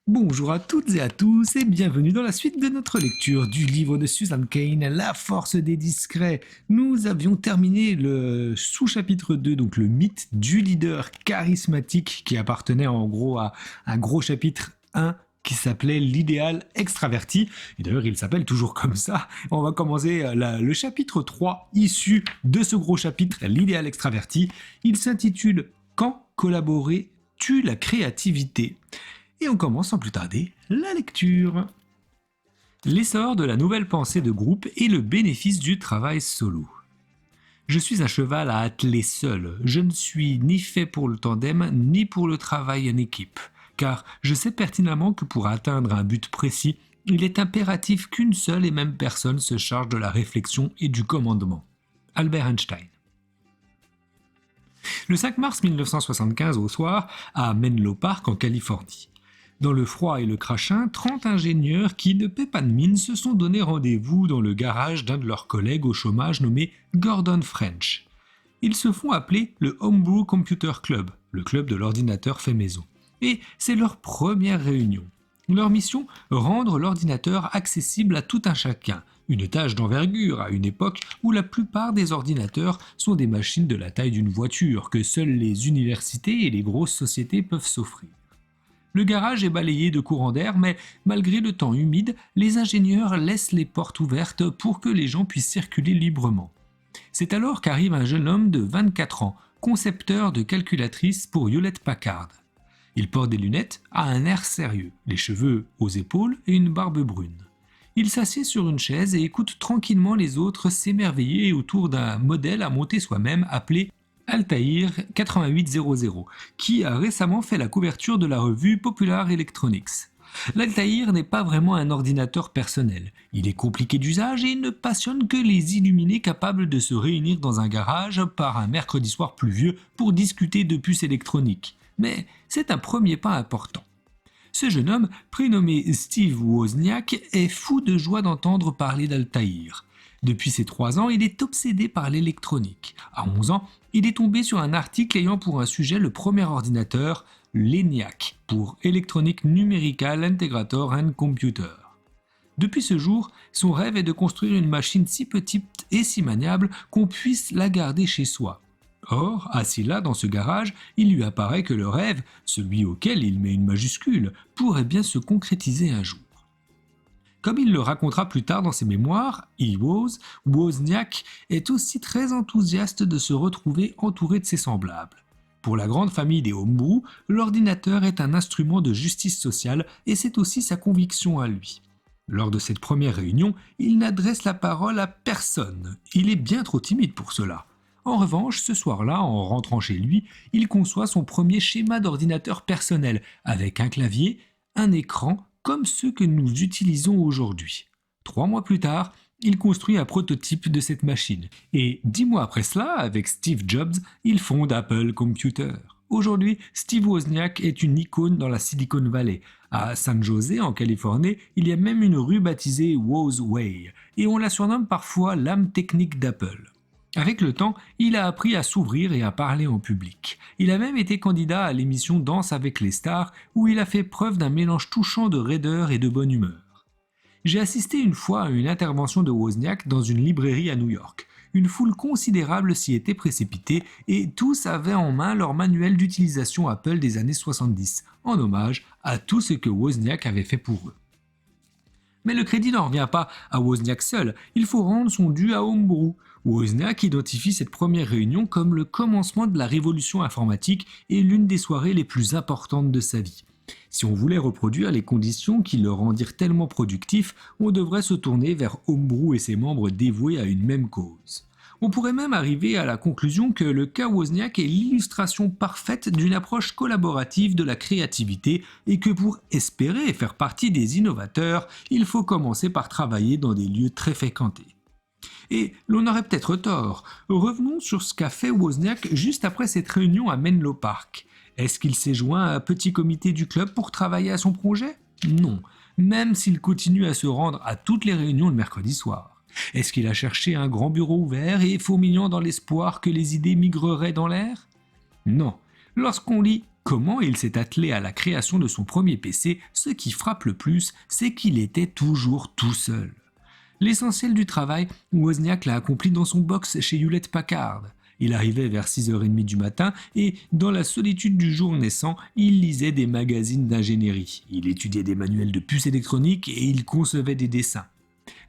Bonjour à toutes et à tous et bienvenue dans la suite de notre lecture du livre de Susan Cain, La force des discrets. Nous avions terminé le sous-chapitre 2, donc le mythe du leader charismatique qui appartenait en gros à un gros chapitre 1 qui s'appelait l'idéal extraverti. Et d'ailleurs, il s'appelle toujours comme ça. On va commencer le chapitre 3 issu de ce gros chapitre, l'idéal extraverti. Il s'intitule Quand collaborer tue la créativité. Et on commence sans plus tarder la lecture. L'essor de la nouvelle pensée de groupe et le bénéfice du travail solo. Je suis un cheval à atteler seul. Je ne suis ni fait pour le tandem ni pour le travail en équipe. Car je sais pertinemment que pour atteindre un but précis, il est impératif qu'une seule et même personne se charge de la réflexion et du commandement. Albert Einstein. Le 5 mars 1975 au soir, à Menlo Park en Californie. Dans le froid et le crachin, 30 ingénieurs qui, de paix pas de mine, se sont donné rendez-vous dans le garage d'un de leurs collègues au chômage nommé Gordon French. Ils se font appeler le Homebrew Computer Club, le club de l'ordinateur fait maison. Et c'est leur première réunion. Leur mission, rendre l'ordinateur accessible à tout un chacun, une tâche d'envergure à une époque où la plupart des ordinateurs sont des machines de la taille d'une voiture que seules les universités et les grosses sociétés peuvent s'offrir. Le garage est balayé de courants d'air, mais malgré le temps humide, les ingénieurs laissent les portes ouvertes pour que les gens puissent circuler librement. C'est alors qu'arrive un jeune homme de 24 ans, concepteur de calculatrice pour Hewlett Packard. Il porte des lunettes, a un air sérieux, les cheveux aux épaules et une barbe brune. Il s'assied sur une chaise et écoute tranquillement les autres s'émerveiller autour d'un modèle à monter soi-même appelé Altair 8800, qui a récemment fait la couverture de la revue Popular Electronics. L'Altair n'est pas vraiment un ordinateur personnel. Il est compliqué d'usage et ne passionne que les illuminés capables de se réunir dans un garage par un mercredi soir pluvieux pour discuter de puces électroniques. Mais c'est un premier pas important. Ce jeune homme, prénommé Steve Wozniak, est fou de joie d'entendre parler d'Altair. Depuis ses 3 ans, il est obsédé par l'électronique. À 11 ans, il est tombé sur un article ayant pour un sujet le premier ordinateur, l'ENIAC, pour Electronic Numerical Integrator and Computer. Depuis ce jour, son rêve est de construire une machine si petite et si maniable qu'on puisse la garder chez soi. Or, assis là dans ce garage, il lui apparaît que le rêve, celui auquel il met une majuscule, pourrait bien se concrétiser un jour. Comme il le racontera plus tard dans ses mémoires, Wozniak est aussi très enthousiaste de se retrouver entouré de ses semblables. Pour la grande famille des homebrew, l'ordinateur est un instrument de justice sociale et c'est aussi sa conviction à lui. Lors de cette première réunion, il n'adresse la parole à personne. Il est bien trop timide pour cela. En revanche, ce soir-là, en rentrant chez lui, il conçoit son premier schéma d'ordinateur personnel avec un clavier, un écran, comme ceux que nous utilisons aujourd'hui. 3 mois plus tard, il construit un prototype de cette machine. Et 10 mois après cela, avec Steve Jobs, il fonde Apple Computer. Aujourd'hui, Steve Wozniak est une icône dans la Silicon Valley. À San José, en Californie, il y a même une rue baptisée Woz Way, et on la surnomme parfois l'âme technique d'Apple. Avec le temps, il a appris à s'ouvrir et à parler en public. Il a même été candidat à l'émission Danse avec les stars, où il a fait preuve d'un mélange touchant de raideur et de bonne humeur. J'ai assisté une fois à une intervention de Wozniak dans une librairie à New York. Une foule considérable s'y était précipitée et tous avaient en main leur manuel d'utilisation Apple des années 70, en hommage à tout ce que Wozniak avait fait pour eux. Mais le crédit n'en revient pas à Wozniak seul, il faut rendre son dû à Homebrew. Wozniak identifie cette première réunion comme le commencement de la révolution informatique et l'une des soirées les plus importantes de sa vie. Si on voulait reproduire les conditions qui le rendirent tellement productif, on devrait se tourner vers Homebrew et ses membres dévoués à une même cause. On pourrait même arriver à la conclusion que le cas Wozniak est l'illustration parfaite d'une approche collaborative de la créativité et que pour espérer faire partie des innovateurs, il faut commencer par travailler dans des lieux très fréquentés. Et l'on aurait peut-être tort. Revenons sur ce qu'a fait Wozniak juste après cette réunion à Menlo Park. Est-ce qu'il s'est joint à un petit comité du club pour travailler à son projet ? Non, même s'il continue à se rendre à toutes les réunions le mercredi soir. Est-ce qu'il a cherché un grand bureau ouvert et fourmillant dans l'espoir que les idées migreraient dans l'air ? Non. Lorsqu'on lit Comment il s'est attelé à la création de son premier PC, ce qui frappe le plus, c'est qu'il était toujours tout seul. L'essentiel du travail, Wozniak l'a accompli dans son box chez Hewlett-Packard. Il arrivait vers 6h30 du matin et, dans la solitude du jour naissant, il lisait des magazines d'ingénierie. Il étudiait des manuels de puces électroniques et il concevait des dessins.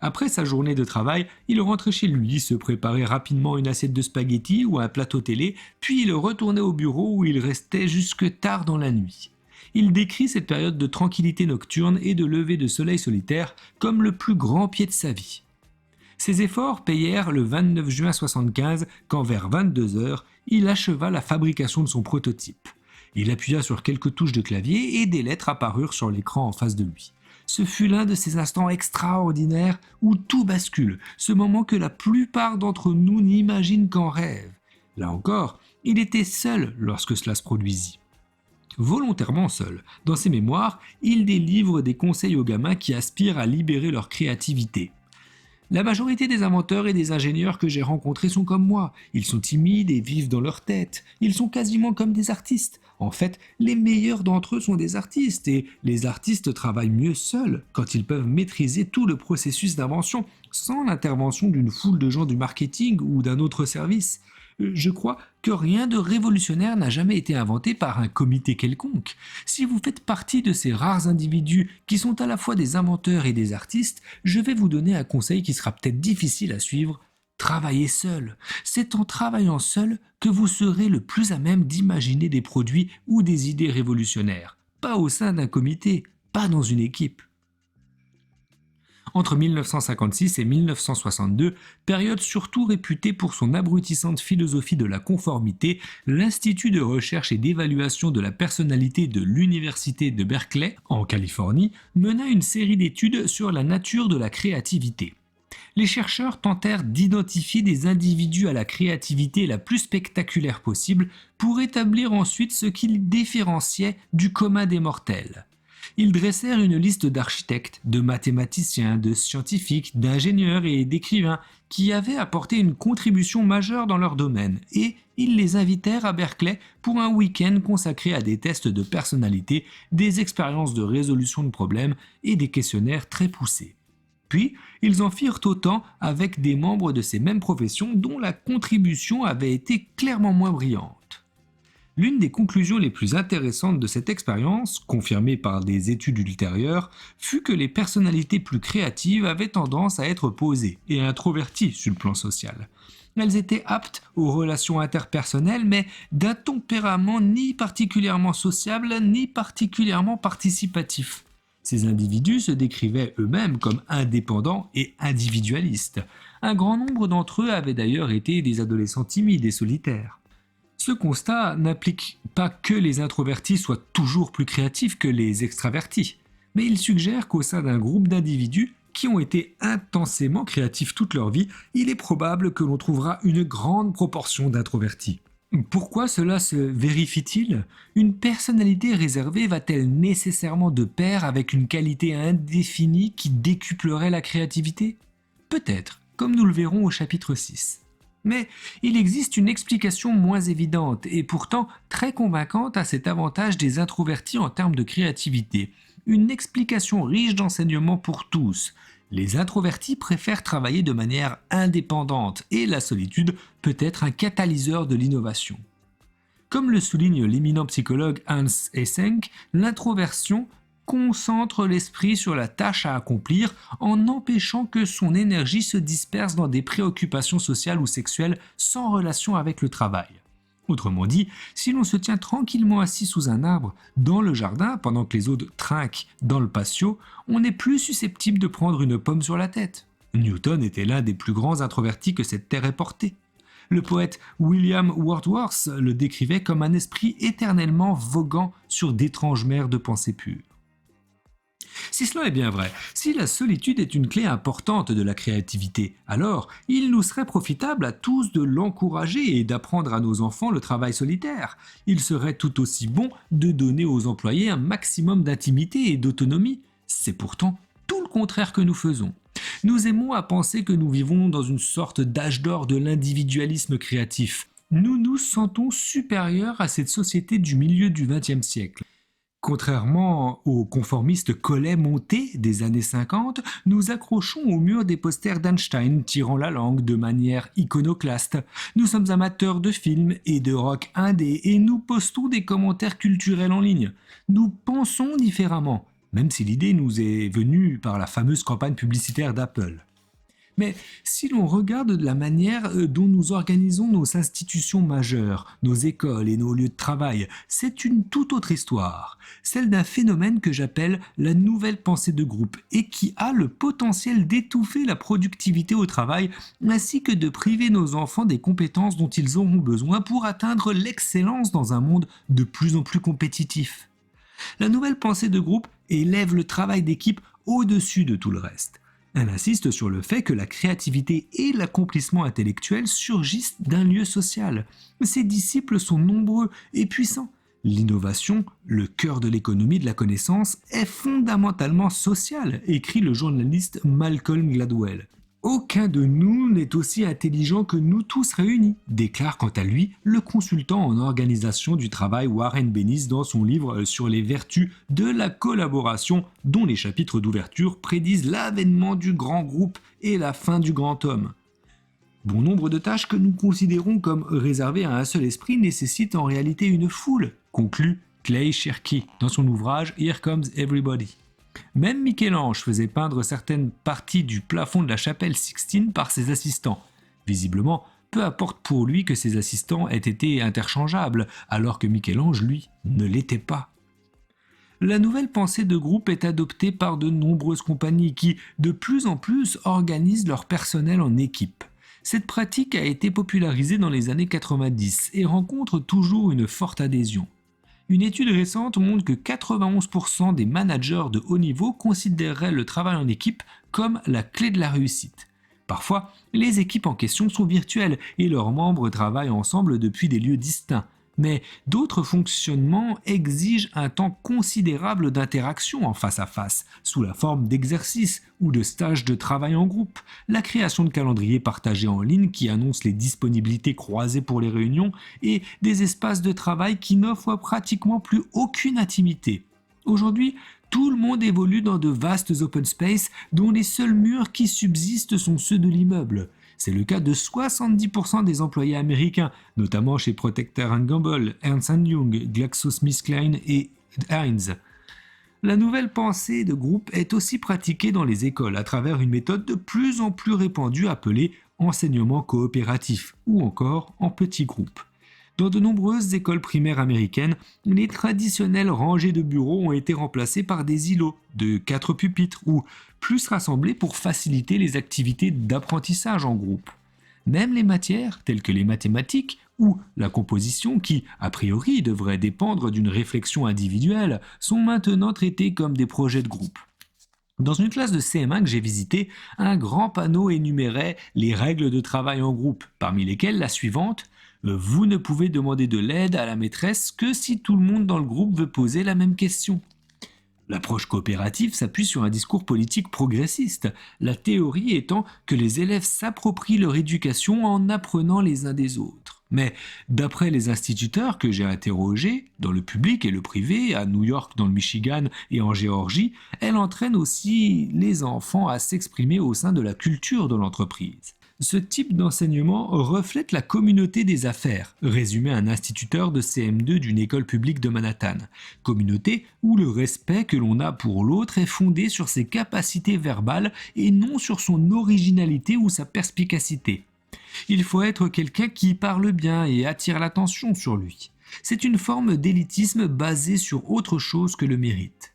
Après sa journée de travail, il rentrait chez lui, se préparait rapidement une assiette de spaghettis ou un plateau télé, puis il retournait au bureau où il restait jusque tard dans la nuit. Il décrit cette période de tranquillité nocturne et de lever de soleil solitaire comme le plus grand pied de sa vie. Ses efforts payèrent le 29 juin 1975 quand vers 22h, il acheva la fabrication de son prototype. Il appuya sur quelques touches de clavier et des lettres apparurent sur l'écran en face de lui. Ce fut l'un de ces instants extraordinaires où tout bascule, ce moment que la plupart d'entre nous n'imaginent qu'en rêve. Là encore, il était seul lorsque cela se produisit. Volontairement seul. Dans ses mémoires, il délivre des conseils aux gamins qui aspirent à libérer leur créativité. La majorité des inventeurs et des ingénieurs que j'ai rencontrés sont comme moi. Ils sont timides et vivent dans leur tête. Ils sont quasiment comme des artistes. En fait, les meilleurs d'entre eux sont des artistes et les artistes travaillent mieux seuls quand ils peuvent maîtriser tout le processus d'invention sans l'intervention d'une foule de gens du marketing ou d'un autre service. Je crois que rien de révolutionnaire n'a jamais été inventé par un comité quelconque. Si vous faites partie de ces rares individus qui sont à la fois des inventeurs et des artistes, je vais vous donner un conseil qui sera peut-être difficile à suivre. Travaillez seul. C'est en travaillant seul que vous serez le plus à même d'imaginer des produits ou des idées révolutionnaires. Pas au sein d'un comité, pas dans une équipe. Entre 1956 et 1962, période surtout réputée pour son abrutissante philosophie de la conformité, l'Institut de recherche et d'évaluation de la personnalité de l'Université de Berkeley, en Californie, mena une série d'études sur la nature de la créativité. Les chercheurs tentèrent d'identifier des individus à la créativité la plus spectaculaire possible pour établir ensuite ce qui les différenciait du commun des mortels. Ils dressèrent une liste d'architectes, de mathématiciens, de scientifiques, d'ingénieurs et d'écrivains qui avaient apporté une contribution majeure dans leur domaine et ils les invitèrent à Berkeley pour un week-end consacré à des tests de personnalité, des expériences de résolution de problèmes et des questionnaires très poussés. Puis, ils en firent autant avec des membres de ces mêmes professions dont la contribution avait été clairement moins brillante. L'une des conclusions les plus intéressantes de cette expérience, confirmée par des études ultérieures, fut que les personnalités plus créatives avaient tendance à être posées et introverties sur le plan social. Elles étaient aptes aux relations interpersonnelles, mais d'un tempérament ni particulièrement sociable, ni particulièrement participatif. Ces individus se décrivaient eux-mêmes comme indépendants et individualistes. Un grand nombre d'entre eux avaient d'ailleurs été des adolescents timides et solitaires. Ce constat n'implique pas que les introvertis soient toujours plus créatifs que les extravertis, mais il suggère qu'au sein d'un groupe d'individus qui ont été intensément créatifs toute leur vie, il est probable que l'on trouvera une grande proportion d'introvertis. Pourquoi cela se vérifie-t-il ? Une personnalité réservée va-t-elle nécessairement de pair avec une qualité indéfinie qui décuplerait la créativité ? Peut-être, comme nous le verrons au chapitre 6. Mais il existe une explication moins évidente et pourtant très convaincante à cet avantage des introvertis en termes de créativité. Une explication riche d'enseignements pour tous. Les introvertis préfèrent travailler de manière indépendante et la solitude peut être un catalyseur de l'innovation. Comme le souligne l'éminent psychologue Hans Eysenck, l'introversion concentre l'esprit sur la tâche à accomplir en empêchant que son énergie se disperse dans des préoccupations sociales ou sexuelles sans relation avec le travail. Autrement dit, si l'on se tient tranquillement assis sous un arbre dans le jardin pendant que les autres trinquent dans le patio, on est plus susceptible de prendre une pomme sur la tête. Newton était l'un des plus grands introvertis que cette terre ait porté. Le poète William Wordsworth le décrivait comme un esprit éternellement voguant sur d'étranges mers de pensées pures. Si cela est bien vrai, si la solitude est une clé importante de la créativité, alors il nous serait profitable à tous de l'encourager et d'apprendre à nos enfants le travail solitaire. Il serait tout aussi bon de donner aux employés un maximum d'intimité et d'autonomie. C'est pourtant tout le contraire que nous faisons. Nous aimons à penser que nous vivons dans une sorte d'âge d'or de l'individualisme créatif. Nous nous sentons supérieurs à cette société du milieu du XXe siècle. Contrairement aux conformistes collets montés des années 50, nous accrochons au mur des posters d'Einstein tirant la langue de manière iconoclaste. Nous sommes amateurs de films et de rock indé et nous postons des commentaires culturels en ligne. Nous pensons différemment, même si l'idée nous est venue par la fameuse campagne publicitaire d'Apple. Mais si l'on regarde de la manière dont nous organisons nos institutions majeures, nos écoles et nos lieux de travail, c'est une toute autre histoire, celle d'un phénomène que j'appelle la nouvelle pensée de groupe et qui a le potentiel d'étouffer la productivité au travail ainsi que de priver nos enfants des compétences dont ils auront besoin pour atteindre l'excellence dans un monde de plus en plus compétitif. La nouvelle pensée de groupe élève le travail d'équipe au-dessus de tout le reste. Elle insiste sur le fait que la créativité et l'accomplissement intellectuel surgissent d'un lieu social. Ses disciples sont nombreux et puissants. L'innovation, le cœur de l'économie de la connaissance, est fondamentalement sociale, écrit le journaliste Malcolm Gladwell. Aucun de nous n'est aussi intelligent que nous tous réunis, déclare quant à lui le consultant en organisation du travail Warren Bennis dans son livre sur les vertus de la collaboration, dont les chapitres d'ouverture prédisent l'avènement du grand groupe et la fin du grand homme. Bon nombre de tâches que nous considérons comme réservées à un seul esprit nécessitent en réalité une foule, conclut Clay Shirky dans son ouvrage Here Comes Everybody. Même Michel-Ange faisait peindre certaines parties du plafond de la chapelle Sixtine par ses assistants. Visiblement, peu importe pour lui que ses assistants aient été interchangeables, alors que Michel-Ange, lui, ne l'était pas. La nouvelle pensée de groupe est adoptée par de nombreuses compagnies qui, de plus en plus, organisent leur personnel en équipe. Cette pratique a été popularisée dans les années 90 et rencontre toujours une forte adhésion. Une étude récente montre que 91% des managers de haut niveau considéreraient le travail en équipe comme la clé de la réussite. Parfois, les équipes en question sont virtuelles et leurs membres travaillent ensemble depuis des lieux distincts. Mais d'autres fonctionnements exigent un temps considérable d'interaction en face à face, sous la forme d'exercices ou de stages de travail en groupe, la création de calendriers partagés en ligne qui annoncent les disponibilités croisées pour les réunions et des espaces de travail qui n'offrent pratiquement plus aucune intimité. Aujourd'hui, tout le monde évolue dans de vastes open space dont les seuls murs qui subsistent sont ceux de l'immeuble. C'est le cas de 70% des employés américains, notamment chez Procter & Gamble, Ernst & Young, GlaxoSmithKline et Heinz. La nouvelle pensée de groupe est aussi pratiquée dans les écoles à travers une méthode de plus en plus répandue appelée enseignement coopératif ou encore en petits groupes. Dans de nombreuses écoles primaires américaines, les traditionnelles rangées de bureaux ont été remplacées par des îlots de 4 pupitres ou plus rassemblés pour faciliter les activités d'apprentissage en groupe. Même les matières, telles que les mathématiques ou la composition, qui, a priori, devraient dépendre d'une réflexion individuelle, sont maintenant traitées comme des projets de groupe. Dans une classe de CM1 que j'ai visitée, un grand panneau énumérait les règles de travail en groupe, parmi lesquelles la suivante: vous ne pouvez demander de l'aide à la maîtresse que si tout le monde dans le groupe veut poser la même question. L'approche coopérative s'appuie sur un discours politique progressiste, la théorie étant que les élèves s'approprient leur éducation en apprenant les uns des autres. Mais d'après les instituteurs que j'ai interrogés, dans le public et le privé, à New York, dans le Michigan et en Géorgie, elle entraîne aussi les enfants à s'exprimer au sein de la culture de l'entreprise. Ce type d'enseignement reflète la communauté des affaires, résumait un instituteur de CM2 d'une école publique de Manhattan. Communauté où le respect que l'on a pour l'autre est fondé sur ses capacités verbales et non sur son originalité ou sa perspicacité. Il faut être quelqu'un qui parle bien et attire l'attention sur lui. C'est une forme d'élitisme basée sur autre chose que le mérite.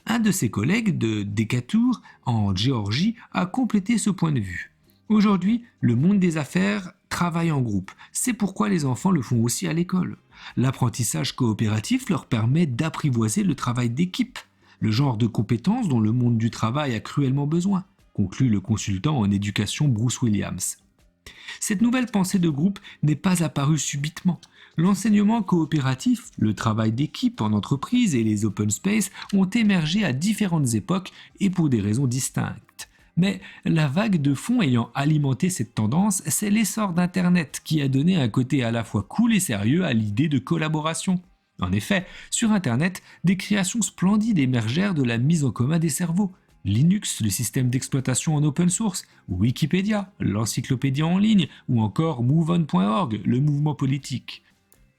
Un de ses collègues de Decatur, en Géorgie, a complété ce point de vue. Aujourd'hui, le monde des affaires travaille en groupe. C'est pourquoi les enfants le font aussi à l'école. L'apprentissage coopératif leur permet d'apprivoiser le travail d'équipe, le genre de compétences dont le monde du travail a cruellement besoin, conclut le consultant en éducation Bruce Williams. Cette nouvelle pensée de groupe n'est pas apparue subitement. L'enseignement coopératif, le travail d'équipe en entreprise et les open space ont émergé à différentes époques et pour des raisons distinctes. Mais la vague de fond ayant alimenté cette tendance, c'est l'essor d'Internet qui a donné un côté à la fois cool et sérieux à l'idée de collaboration. En effet, sur Internet, des créations splendides émergèrent de la mise en commun des cerveaux. Linux, le système d'exploitation en open source, Wikipédia, l'encyclopédie en ligne, ou encore MoveOn.org, le mouvement politique.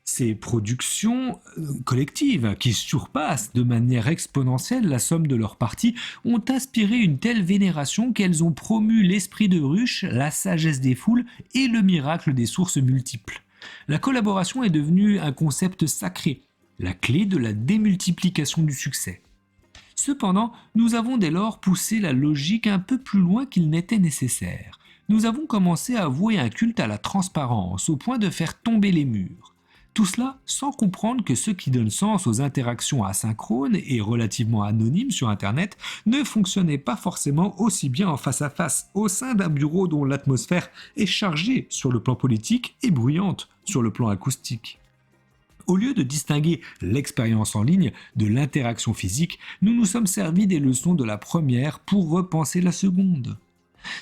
Ces productions collectives, qui surpassent de manière exponentielle la somme de leurs parties, ont inspiré une telle vénération qu'elles ont promu l'esprit de ruche, la sagesse des foules et le miracle des sources multiples. La collaboration est devenue un concept sacré, la clé de la démultiplication du succès. Cependant, nous avons dès lors poussé la logique un peu plus loin qu'il n'était nécessaire. Nous avons commencé à vouer un culte à la transparence, au point de faire tomber les murs. Tout cela sans comprendre que ce qui donne sens aux interactions asynchrones et relativement anonymes sur Internet ne fonctionnait pas forcément aussi bien en face à face au sein d'un bureau dont l'atmosphère est chargée sur le plan politique et bruyante sur le plan acoustique. Au lieu de distinguer l'expérience en ligne de l'interaction physique, nous nous sommes servis des leçons de la première pour repenser la seconde.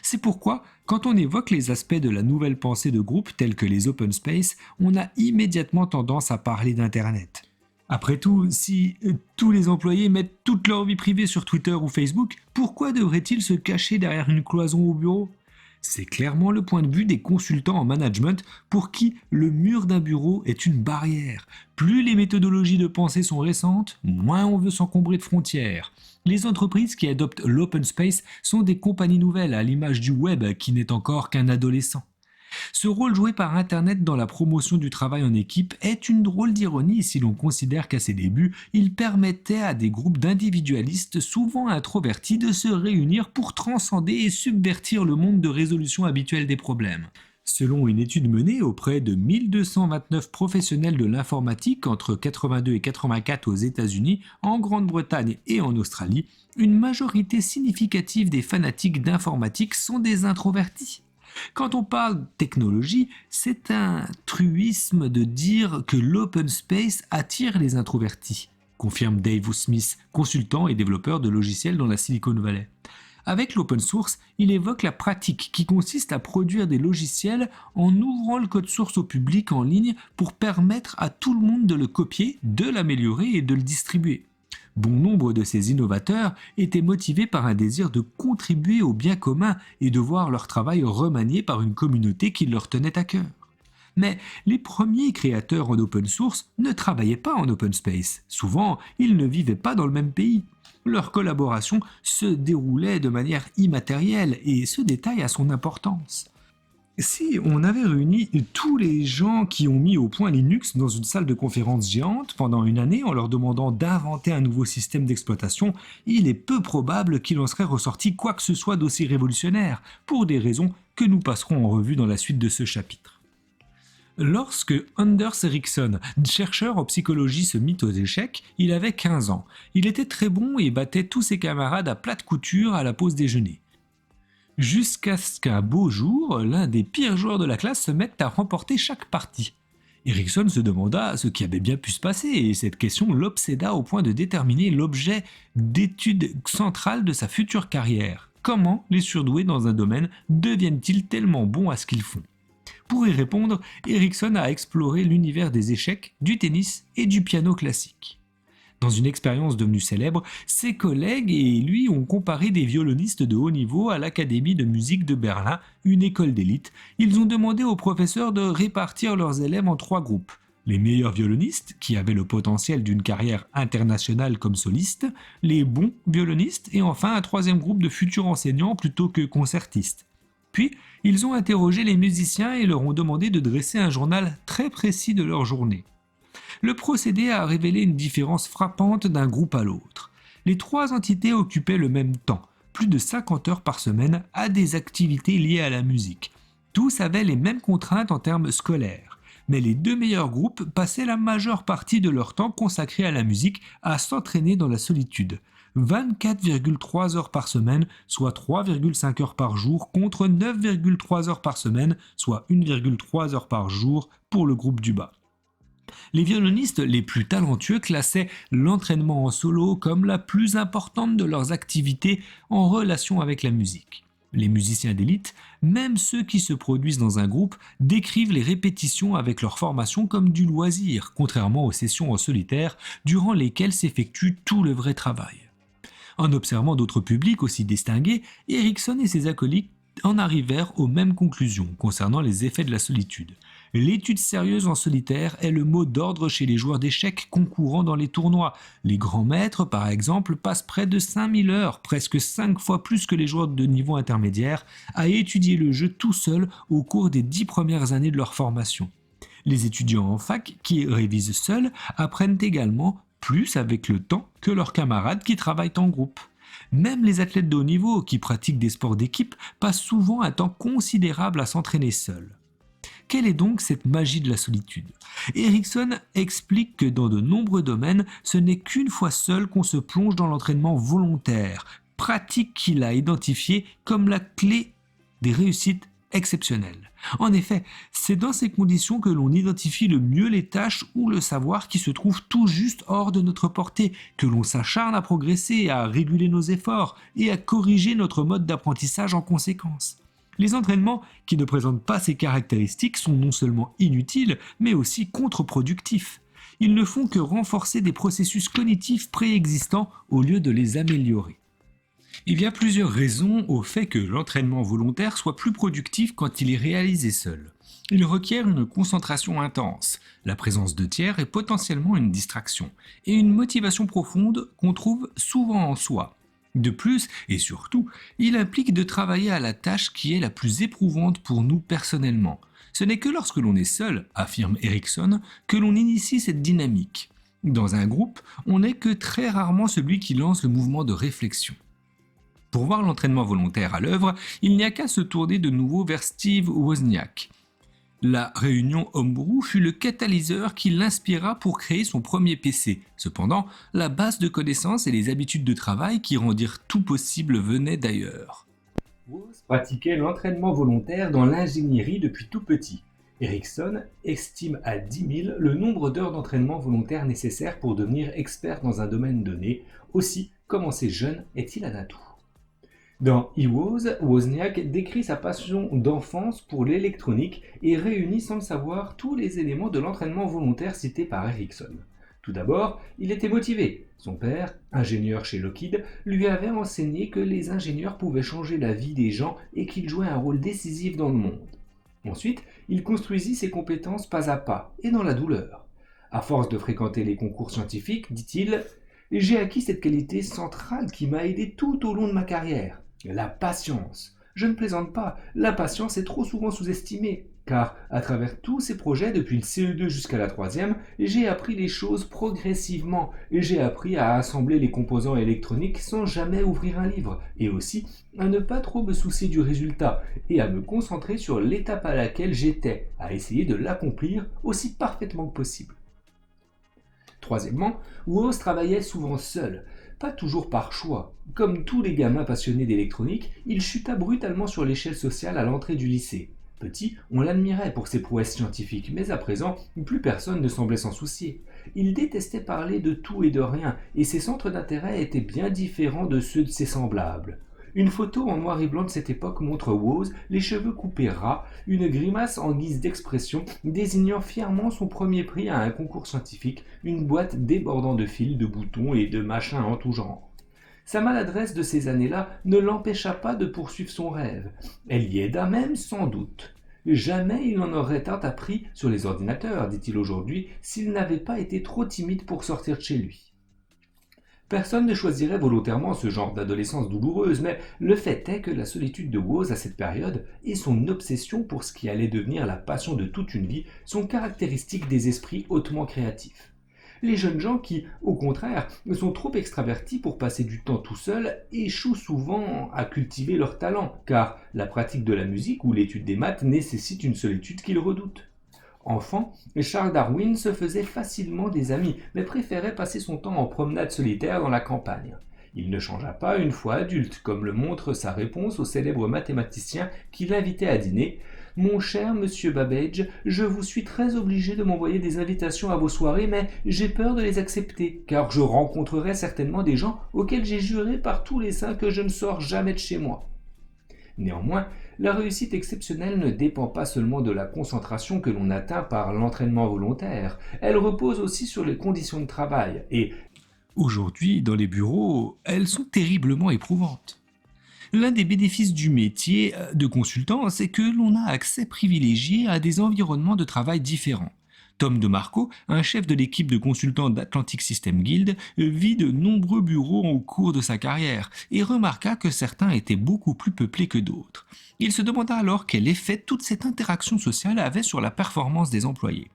C'est pourquoi, quand on évoque les aspects de la nouvelle pensée de groupe tels que les open space, on a immédiatement tendance à parler d'Internet. Après tout, si tous les employés mettent toute leur vie privée sur Twitter ou Facebook, pourquoi devraient-ils se cacher derrière une cloison au bureau ? C'est clairement le point de vue des consultants en management pour qui le mur d'un bureau est une barrière. Plus les méthodologies de pensée sont récentes, moins on veut s'encombrer de frontières. Les entreprises qui adoptent l'open space sont des compagnies nouvelles à l'image du web qui n'est encore qu'un adolescent. Ce rôle joué par Internet dans la promotion du travail en équipe est une drôle d'ironie si l'on considère qu'à ses débuts, il permettait à des groupes d'individualistes souvent introvertis de se réunir pour transcender et subvertir le monde de résolution habituel des problèmes. Selon une étude menée auprès de 1229 professionnels de l'informatique entre 82 et 84 aux États-Unis, en Grande-Bretagne et en Australie, une majorité significative des fanatiques d'informatique sont des introvertis. Quand on parle technologie, c'est un truisme de dire que l'open space attire les introvertis, confirme Dave Smith, consultant et développeur de logiciels dans la Silicon Valley. Avec l'open source, il évoque la pratique qui consiste à produire des logiciels en ouvrant le code source au public en ligne pour permettre à tout le monde de le copier, de l'améliorer et de le distribuer. Bon nombre de ces innovateurs étaient motivés par un désir de contribuer au bien commun et de voir leur travail remanié par une communauté qui leur tenait à cœur. Mais les premiers créateurs en open source ne travaillaient pas en open space. Souvent, ils ne vivaient pas dans le même pays. Leur collaboration se déroulait de manière immatérielle et ce détail a son importance. Si on avait réuni tous les gens qui ont mis au point Linux dans une salle de conférence géante pendant une année en leur demandant d'inventer un nouveau système d'exploitation, il est peu probable qu'il en serait ressorti quoi que ce soit d'aussi révolutionnaire, pour des raisons que nous passerons en revue dans la suite de ce chapitre. Lorsque Anders Ericsson, chercheur en psychologie, se mit aux échecs, il avait 15 ans. Il était très bon et battait tous ses camarades à plate couture à la pause déjeuner. Jusqu'à ce qu'un beau jour, l'un des pires joueurs de la classe se mette à remporter chaque partie. Ericsson se demanda ce qui avait bien pu se passer et cette question l'obséda au point de déterminer l'objet d'étude centrale de sa future carrière. Comment les surdoués dans un domaine deviennent-ils tellement bons à ce qu'ils font ? Pour y répondre, Ericsson a exploré l'univers des échecs, du tennis et du piano classique. Dans une expérience devenue célèbre, ses collègues et lui ont comparé des violonistes de haut niveau à l'Académie de musique de Berlin, une école d'élite. Ils ont demandé aux professeurs de répartir leurs élèves en 3 groupes. Les meilleurs violonistes, qui avaient le potentiel d'une carrière internationale comme solistes, les bons violonistes et enfin un 3e groupe de futurs enseignants plutôt que concertistes. Puis, ils ont interrogé les musiciens et leur ont demandé de dresser un journal très précis de leur journée. Le procédé a révélé une différence frappante d'un groupe à l'autre. Les 3 entités occupaient le même temps, plus de 50 heures par semaine, à des activités liées à la musique. Tous avaient les mêmes contraintes en termes scolaires, mais les 2 meilleurs groupes passaient la majeure partie de leur temps consacré à la musique à s'entraîner dans la solitude. 24,3 heures par semaine, soit 3,5 heures par jour, contre 9,3 heures par semaine, soit 1,3 heures par jour pour le groupe du bas. Les violonistes les plus talentueux classaient l'entraînement en solo comme la plus importante de leurs activités en relation avec la musique. Les musiciens d'élite, même ceux qui se produisent dans un groupe, décrivent les répétitions avec leur formation comme du loisir, contrairement aux sessions en solitaire, durant lesquelles s'effectue tout le vrai travail. En observant d'autres publics aussi distingués, Erickson et ses acolytes en arrivèrent aux mêmes conclusions concernant les effets de la solitude. L'étude sérieuse en solitaire est le mot d'ordre chez les joueurs d'échecs concourant dans les tournois. Les grands maîtres, par exemple, passent près de 5000 heures, presque 5 fois plus que les joueurs de niveau intermédiaire, à étudier le jeu tout seuls au cours des 10 premières années de leur formation. Les étudiants en fac, qui révisent seuls, apprennent également plus avec le temps que leurs camarades qui travaillent en groupe. Même les athlètes de haut niveau qui pratiquent des sports d'équipe passent souvent un temps considérable à s'entraîner seuls. Quelle est donc cette magie de la solitude? Erickson explique que dans de nombreux domaines, ce n'est qu'une fois seul qu'on se plonge dans l'entraînement volontaire, pratique qu'il a identifiée comme la clé des réussites exceptionnelles. En effet, c'est dans ces conditions que l'on identifie le mieux les tâches ou le savoir qui se trouvent tout juste hors de notre portée, que l'on s'acharne à progresser, à réguler nos efforts et à corriger notre mode d'apprentissage en conséquence. Les entraînements qui ne présentent pas ces caractéristiques sont non seulement inutiles, mais aussi contre-productifs. Ils ne font que renforcer des processus cognitifs préexistants au lieu de les améliorer. Il y a plusieurs raisons au fait que l'entraînement volontaire soit plus productif quand il est réalisé seul. Il requiert une concentration intense, la présence de tiers est potentiellement une distraction, et une motivation profonde qu'on trouve souvent en soi. De plus, et surtout, il implique de travailler à la tâche qui est la plus éprouvante pour nous personnellement. Ce n'est que lorsque l'on est seul, affirme Erickson, que l'on initie cette dynamique. Dans un groupe, on n'est que très rarement celui qui lance le mouvement de réflexion. Pour voir l'entraînement volontaire à l'œuvre, il n'y a qu'à se tourner de nouveau vers Steve Wozniak. La réunion Homebrew fut le catalyseur qui l'inspira pour créer son premier PC. Cependant, la base de connaissances et les habitudes de travail qui rendirent tout possible venaient d'ailleurs. Woz pratiquait l'entraînement volontaire dans l'ingénierie depuis tout petit. Erickson estime à 10 000 le nombre d'heures d'entraînement volontaire nécessaires pour devenir expert dans un domaine donné. Aussi, commencer jeune est-il un atout. Dans eWoz, Wozniak décrit sa passion d'enfance pour l'électronique et réunit sans le savoir tous les éléments de l'entraînement volontaire cités par Erickson. Tout d'abord, il était motivé. Son père, ingénieur chez Lockheed, lui avait enseigné que les ingénieurs pouvaient changer la vie des gens et qu'ils jouaient un rôle décisif dans le monde. Ensuite, il construisit ses compétences pas à pas et dans la douleur. À force de fréquenter les concours scientifiques, dit-il, « J'ai acquis cette qualité centrale qui m'a aidé tout au long de ma carrière. La patience. Je ne plaisante pas, la patience est trop souvent sous-estimée, car à travers tous ces projets, depuis le CE2 jusqu'à la 3e, j'ai appris les choses progressivement, et j'ai appris à assembler les composants électroniques sans jamais ouvrir un livre, et aussi à ne pas trop me soucier du résultat, et à me concentrer sur l'étape à laquelle j'étais, à essayer de l'accomplir aussi parfaitement que possible. Troisièmement, Woz travaillait souvent seul, pas toujours par choix. Comme tous les gamins passionnés d'électronique, il chuta brutalement sur l'échelle sociale à l'entrée du lycée. Petit, on l'admirait pour ses prouesses scientifiques, mais à présent, plus personne ne semblait s'en soucier. Il détestait parler de tout et de rien, et ses centres d'intérêt étaient bien différents de ceux de ses semblables. Une photo en noir et blanc de cette époque montre Woz, les cheveux coupés ras, une grimace en guise d'expression, désignant fièrement son premier prix à un concours scientifique, une boîte débordant de fils, de boutons et de machins en tout genre. Sa maladresse de ces années-là ne l'empêcha pas de poursuivre son rêve. Elle y aida même sans doute. Jamais il n'en aurait tant appris sur les ordinateurs, dit-il aujourd'hui, s'il n'avait pas été trop timide pour sortir de chez lui. Personne ne choisirait volontairement ce genre d'adolescence douloureuse, mais le fait est que la solitude de Woz à cette période et son obsession pour ce qui allait devenir la passion de toute une vie sont caractéristiques des esprits hautement créatifs. Les jeunes gens qui, au contraire, sont trop extravertis pour passer du temps tout seuls échouent souvent à cultiver leur talent, car la pratique de la musique ou l'étude des maths nécessite une solitude qu'ils redoutent. Enfant, Charles Darwin se faisait facilement des amis, mais préférait passer son temps en promenade solitaire dans la campagne. Il ne changea pas une fois adulte, comme le montre sa réponse au célèbre mathématicien qui l'invitait à dîner. « Mon cher monsieur Babbage, je vous suis très obligé de m'envoyer des invitations à vos soirées, mais j'ai peur de les accepter, car je rencontrerai certainement des gens auxquels j'ai juré par tous les saints que je ne sors jamais de chez moi. » Néanmoins, la réussite exceptionnelle ne dépend pas seulement de la concentration que l'on atteint par l'entraînement volontaire, elle repose aussi sur les conditions de travail, et aujourd'hui, dans les bureaux, elles sont terriblement éprouvantes. L'un des bénéfices du métier de consultant, c'est que l'on a accès privilégié à des environnements de travail différents. Tom DeMarco, un chef de l'équipe de consultants d'Atlantic System Guild, vit de nombreux bureaux au cours de sa carrière et remarqua que certains étaient beaucoup plus peuplés que d'autres. Il se demanda alors quel effet toute cette interaction sociale avait sur la performance des employés.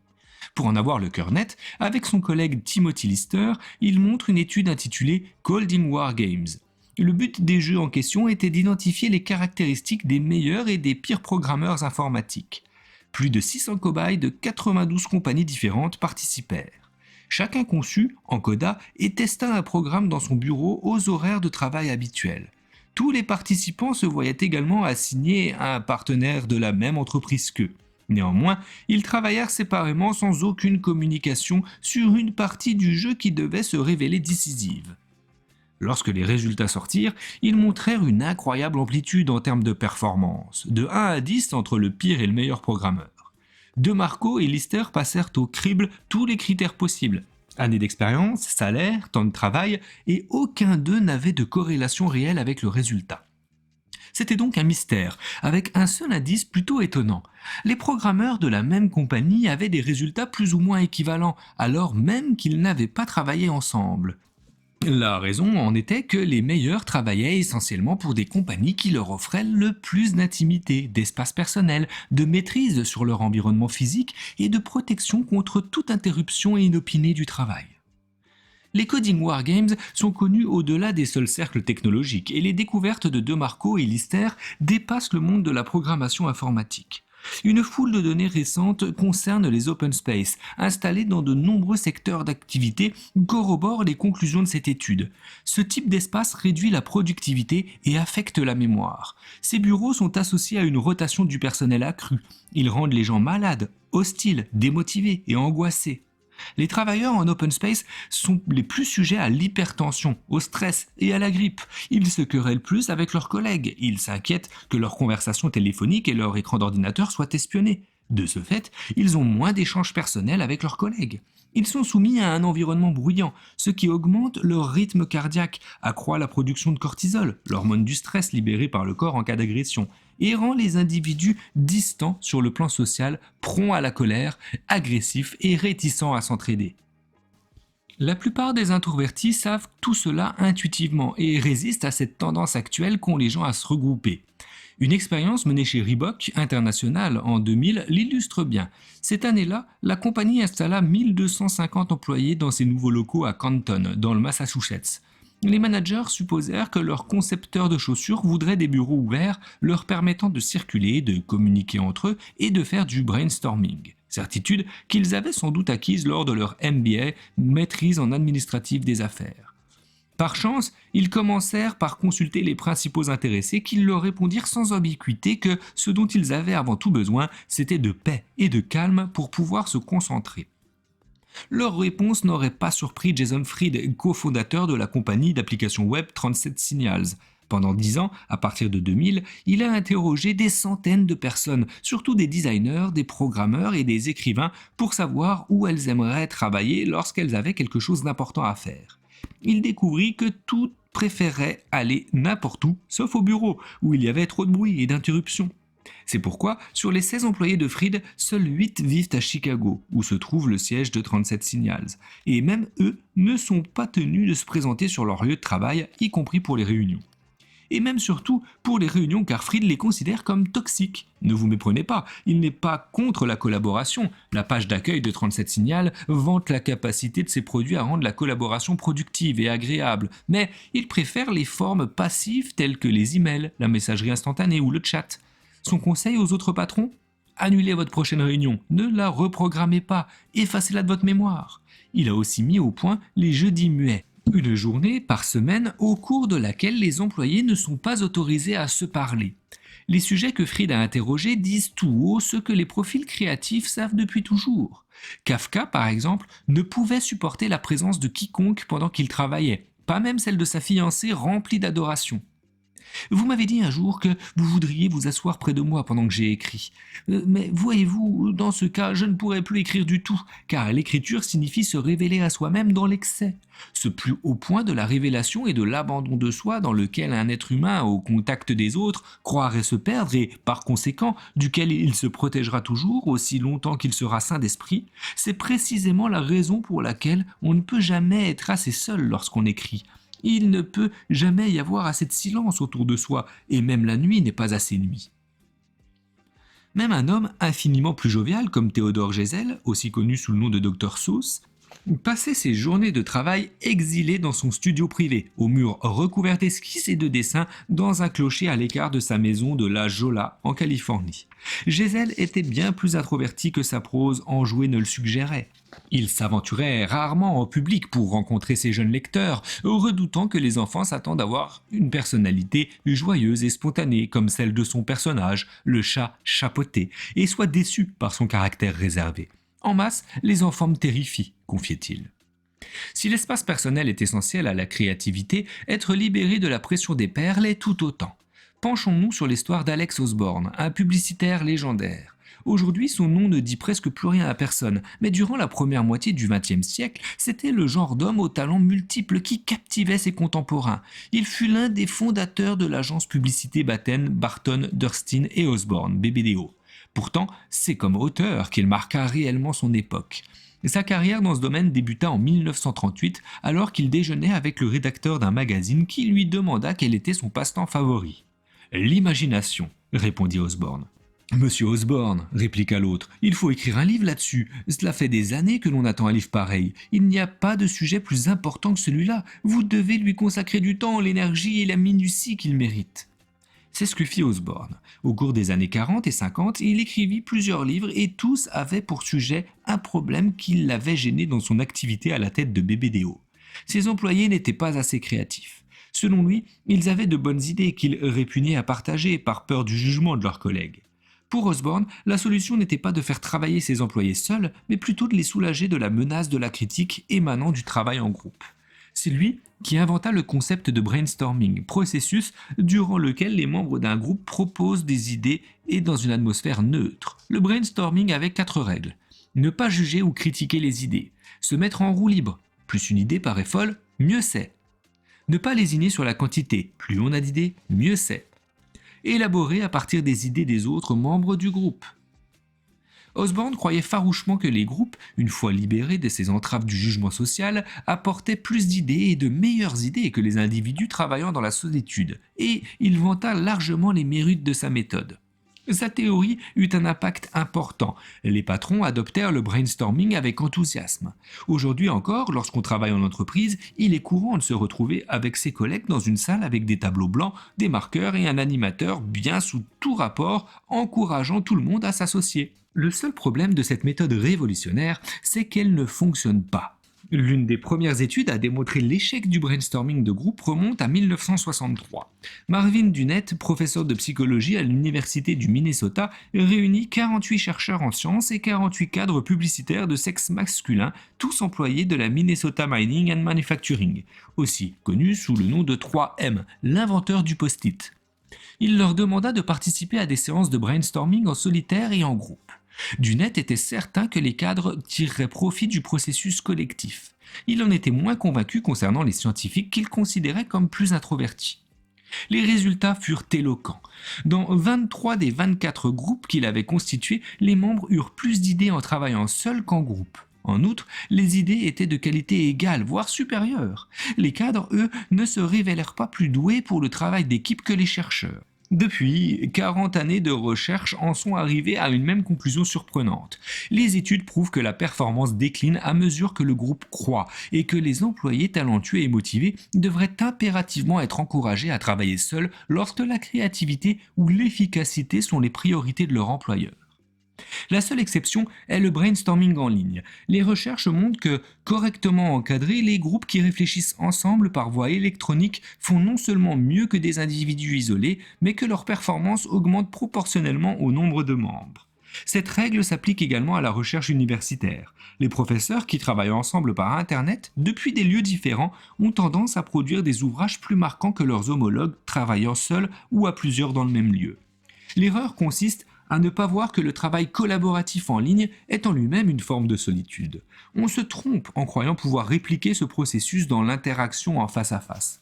Pour en avoir le cœur net, avec son collègue Timothy Lister, il montre une étude intitulée Cold in War Games. Le but des jeux en question était d'identifier les caractéristiques des meilleurs et des pires programmeurs informatiques. Plus de 600 cobayes de 92 compagnies différentes participèrent. Chacun conçut, encoda et testa un programme dans son bureau aux horaires de travail habituels. Tous les participants se voyaient également assignés à un partenaire de la même entreprise qu'eux. Néanmoins, ils travaillèrent séparément sans aucune communication sur une partie du jeu qui devait se révéler décisive. Lorsque les résultats sortirent, ils montrèrent une incroyable amplitude en termes de performance, de 1 à 10 entre le pire et le meilleur programmeur. DeMarco et Lister passèrent au crible tous les critères possibles. Années d'expérience, salaire, temps de travail, et aucun d'eux n'avait de corrélation réelle avec le résultat. C'était donc un mystère, avec un seul indice plutôt étonnant. Les programmeurs de la même compagnie avaient des résultats plus ou moins équivalents, alors même qu'ils n'avaient pas travaillé ensemble. La raison en était que les meilleurs travaillaient essentiellement pour des compagnies qui leur offraient le plus d'intimité, d'espace personnel, de maîtrise sur leur environnement physique et de protection contre toute interruption inopinée du travail. Les coding wargames sont connus au-delà des seuls cercles technologiques et les découvertes de DeMarco et Lister dépassent le monde de la programmation informatique. Une foule de données récentes concerne les open space, installés dans de nombreux secteurs d'activité, corroborent les conclusions de cette étude. Ce type d'espace réduit la productivité et affecte la mémoire. Ces bureaux sont associés à une rotation du personnel accrue. Ils rendent les gens malades, hostiles, démotivés et angoissés. Les travailleurs en open space sont les plus sujets à l'hypertension, au stress et à la grippe. Ils se querellent plus avec leurs collègues. Ils s'inquiètent que leurs conversations téléphoniques et leur écran d'ordinateur soient espionnés. De ce fait, ils ont moins d'échanges personnels avec leurs collègues. Ils sont soumis à un environnement bruyant, ce qui augmente leur rythme cardiaque, accroît la production de cortisol, l'hormone du stress libérée par le corps en cas d'agression, et rend les individus distants sur le plan social, prompts à la colère, agressifs et réticents à s'entraider. La plupart des introvertis savent tout cela intuitivement et résistent à cette tendance actuelle qu'ont les gens à se regrouper. Une expérience menée chez Reebok International en 2000 l'illustre bien. Cette année-là, la compagnie installa 1250 employés dans ses nouveaux locaux à Canton, dans le Massachusetts. Les managers supposèrent que leurs concepteurs de chaussures voudraient des bureaux ouverts leur permettant de circuler, de communiquer entre eux et de faire du brainstorming. Certitude qu'ils avaient sans doute acquise lors de leur MBA, maîtrise en administratif des affaires. Par chance, ils commencèrent par consulter les principaux intéressés qui leur répondirent sans ambiguïté que ce dont ils avaient avant tout besoin, c'était de paix et de calme pour pouvoir se concentrer. Leur réponse n'aurait pas surpris Jason Fried, cofondateur de la compagnie d'applications web 37 Signals. Pendant 10 ans, à partir de 2000, il a interrogé des centaines de personnes, surtout des designers, des programmeurs et des écrivains, pour savoir où elles aimeraient travailler lorsqu'elles avaient quelque chose d'important à faire. Il découvrit que toutes préféraient aller n'importe où, sauf au bureau, où il y avait trop de bruit et d'interruptions. C'est pourquoi, sur les 16 employés de Fried, seuls 8 vivent à Chicago, où se trouve le siège de 37 Signals. Et même eux ne sont pas tenus de se présenter sur leur lieu de travail, y compris pour les réunions. Et même surtout pour les réunions car Fried les considère comme toxiques. Ne vous méprenez pas, il n'est pas contre la collaboration. La page d'accueil de 37 Signal vante la capacité de ses produits à rendre la collaboration productive et agréable, mais il préfère les formes passives telles que les emails, la messagerie instantanée ou le chat. Son conseil aux autres patrons ? Annulez votre prochaine réunion, ne la reprogrammez pas, effacez-la de votre mémoire. Il a aussi mis au point les jeudis muets. Une journée par semaine au cours de laquelle les employés ne sont pas autorisés à se parler. Les sujets que Fried a interrogés disent tout haut ce que les profils créatifs savent depuis toujours. Kafka, par exemple, ne pouvait supporter la présence de quiconque pendant qu'il travaillait, pas même celle de sa fiancée remplie d'adoration. Vous m'avez dit un jour que vous voudriez vous asseoir près de moi pendant que j'ai écrit. Mais voyez-vous, dans ce cas, je ne pourrai plus écrire du tout, car l'écriture signifie se révéler à soi-même dans l'excès. Ce plus haut point de la révélation et de l'abandon de soi dans lequel un être humain, au contact des autres, croirait se perdre et, par conséquent, duquel il se protégera toujours aussi longtemps qu'il sera sain d'esprit, c'est précisément la raison pour laquelle on ne peut jamais être assez seul lorsqu'on écrit. Il ne peut jamais y avoir assez de silence autour de soi, et même la nuit n'est pas assez nuit. Même un homme infiniment plus jovial comme Théodore Geisel, aussi connu sous le nom de Dr Seuss, passait ses journées de travail exilé dans son studio privé, aux murs recouverts d'esquisses et de dessins, dans un clocher à l'écart de sa maison de La Jolla, en Californie. Geisel était bien plus introverti que sa prose enjouée ne le suggérait. Il s'aventurait rarement en public pour rencontrer ses jeunes lecteurs, redoutant que les enfants s'attendent à avoir une personnalité joyeuse et spontanée comme celle de son personnage, le chat chapeauté, et soient déçus par son caractère réservé. En masse, les enfants me terrifient, confiait-il. Si l'espace personnel est essentiel à la créativité, être libéré de la pression des pairs l'est tout autant. Penchons-nous sur l'histoire d'Alex Osborne, un publicitaire légendaire. Aujourd'hui, son nom ne dit presque plus rien à personne, mais durant la première moitié du XXe siècle, c'était le genre d'homme aux talents multiples qui captivait ses contemporains. Il fut l'un des fondateurs de l'agence publicité Batten, Barton, Durstin et Osborne, BBDO. Pourtant, c'est comme auteur qu'il marqua réellement son époque. Sa carrière dans ce domaine débuta en 1938, alors qu'il déjeunait avec le rédacteur d'un magazine qui lui demanda quel était son passe-temps favori. « L'imagination », répondit Osborne. « Monsieur Osborne, répliqua l'autre, il faut écrire un livre là-dessus. Cela fait des années que l'on attend un livre pareil. Il n'y a pas de sujet plus important que celui-là. Vous devez lui consacrer du temps, l'énergie et la minutie qu'il mérite. » C'est ce que fit Osborne. Au cours des années 40 et 50, il écrivit plusieurs livres et tous avaient pour sujet un problème qui l'avait gêné dans son activité à la tête de BBDO. Ses employés n'étaient pas assez créatifs. Selon lui, ils avaient de bonnes idées qu'ils répugnaient à partager par peur du jugement de leurs collègues. Pour Osborne, la solution n'était pas de faire travailler ses employés seuls, mais plutôt de les soulager de la menace de la critique émanant du travail en groupe. C'est lui qui inventa le concept de brainstorming, processus durant lequel les membres d'un groupe proposent des idées et dans une atmosphère neutre. Le brainstorming avait 4 règles. Ne pas juger ou critiquer les idées. Se mettre en roue libre. Plus une idée paraît folle, mieux c'est. Ne pas lésiner sur la quantité. Plus on a d'idées, mieux c'est. Élaborer à partir des idées des autres membres du groupe. Osborne croyait farouchement que les groupes, une fois libérés de ces entraves du jugement social, apportaient plus d'idées et de meilleures idées que les individus travaillant dans la solitude, et il vanta largement les mérites de sa méthode. Sa théorie eut un impact important. Les patrons adoptèrent le brainstorming avec enthousiasme. Aujourd'hui encore, lorsqu'on travaille en entreprise, il est courant de se retrouver avec ses collègues dans une salle avec des tableaux blancs, des marqueurs et un animateur bien sous tout rapport, encourageant tout le monde à s'associer. Le seul problème de cette méthode révolutionnaire, c'est qu'elle ne fonctionne pas. L'une des premières études à démontrer l'échec du brainstorming de groupe remonte à 1963. Marvin Dunnett, professeur de psychologie à l'université du Minnesota, réunit 48 chercheurs en sciences et 48 cadres publicitaires de sexe masculin, tous employés de la Minnesota Mining and Manufacturing, aussi connu sous le nom de 3M, l'inventeur du post-it. Il leur demanda de participer à des séances de brainstorming en solitaire et en groupe. Dunnett était certain que les cadres tireraient profit du processus collectif. Il en était moins convaincu concernant les scientifiques qu'il considérait comme plus introvertis. Les résultats furent éloquents. Dans 23 des 24 groupes qu'il avait constitués, les membres eurent plus d'idées en travaillant seuls qu'en groupe. En outre, les idées étaient de qualité égale, voire supérieure. Les cadres, eux, ne se révélèrent pas plus doués pour le travail d'équipe que les chercheurs. Depuis, 40 années de recherche en sont arrivées à une même conclusion surprenante. Les études prouvent que la performance décline à mesure que le groupe croît et que les employés talentueux et motivés devraient impérativement être encouragés à travailler seuls lorsque la créativité ou l'efficacité sont les priorités de leur employeur. La seule exception est le brainstorming en ligne. Les recherches montrent que, correctement encadrés, les groupes qui réfléchissent ensemble par voie électronique font non seulement mieux que des individus isolés, mais que leur performance augmente proportionnellement au nombre de membres. Cette règle s'applique également à la recherche universitaire. Les professeurs qui travaillent ensemble par Internet, depuis des lieux différents, ont tendance à produire des ouvrages plus marquants que leurs homologues travaillant seuls ou à plusieurs dans le même lieu. L'erreur consiste à ne pas voir que le travail collaboratif en ligne est en lui-même une forme de solitude. On se trompe en croyant pouvoir répliquer ce processus dans l'interaction en face à face.